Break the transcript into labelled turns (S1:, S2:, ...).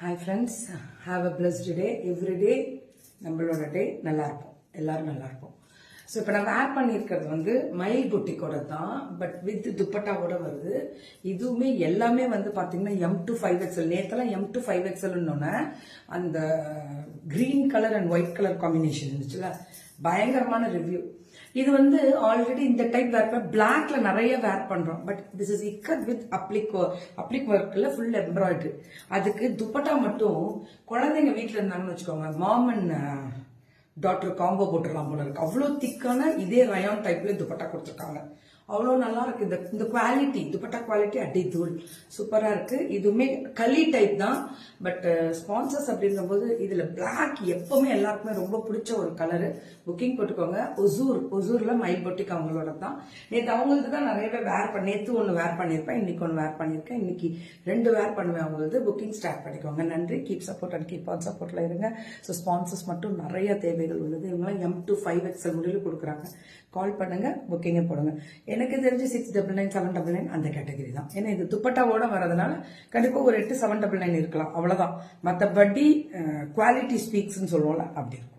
S1: Hi friends, have a blessed day. Every day நம்மளோட டே நல்லா இருக்கும், எல்லாரும் நல்லா இருக்கும். ஸோ இப்போ நான் வேர் பண்ணியிருக்கிறது வந்து மயில் புட்டிக்கோட தான், பட் வித் துப்பட்டாவோட வருது. இதுவுமே எல்லாமே வந்து பார்த்தீங்கன்னா M to 5XL. நேற்றெல்லாம் M to 5XL அந்த green colour and white colour combination இருந்துச்சுல, பயங்கரமான ரிவ்யூ. இது வந்து ஆல்ரெடி இந்த டைப் வேர் பிளாக்ல நிறைய வேர் பண்றோம், but this is ikat with applique ஒர்க்ல ஃபுல் எம்ப்ராய்டரி. அதுக்கு துப்பட்டா மட்டும் குழந்தைங்க வீட்டுல இருந்தாங்கன்னு வச்சுக்கோங்க, மாம் அண்ட் டாக்டர் காம்போ போட்டுடலாம் போல இருக்கு. அவ்வளோ திக்கான இதே ரயான் டைப்ல துப்பட்டா கொடுத்துருக்காங்க. அவ்வளோ நல்லா இருக்கு. இந்த குவாலிட்டி, துப்பட்டா குவாலிட்டி அடி தூள் சூப்பரா இருக்கு. இதுவுமே களி டைப் தான், பட் ஸ்பான்சர்ஸ் அப்படின்ற போது இதுல பிளாக் எப்பவுமே எல்லாருக்குமே ரொம்ப பிடிச்ச ஒரு கலரு. புக்கிங் போட்டுக்கோங்க. ஒசூர்ல மயில் பொட்டிக்கு அவங்களோட தான். நேற்று அவங்களுக்கு தான் நிறையவே வேர் பண்ணி, நேற்று ஒன்று வேர் பண்ணியிருப்பேன், இன்னைக்கு ஒன்று வேர் பண்ணியிருக்கேன், இன்னைக்கு 2 வேர் பண்ணுவேன். அவங்களுக்கு புக்கிங் ஸ்டார்ட் பண்ணிக்கோங்க. நன்றி. Keep support and keep on சப்போர்ட்ல இருங்க. ஸோ ஸ்பான்சர்ஸ் மட்டும் நிறைய தேவைகள் உள்ளது. இவங்களாம் M to 5XL முடிவில் கொடுக்குறாங்க. கால் பண்ணுங்க, புக்கிங்க போடுங்க. எனக்கு தெரிஞ்சு 699 799 அந்த கேட்டகரி தான். ஏன்னா இது துப்பட்டாவோட வரதுனால கண்டிப்பா ஒரு 8 799 இருக்கலாம், அவ்வளவுதான். மற்றபடி குவாலிட்டி ஸ்பீக்ஸ்ன்னு சொல்லுவோம்ல, அப்படி இருக்கும்.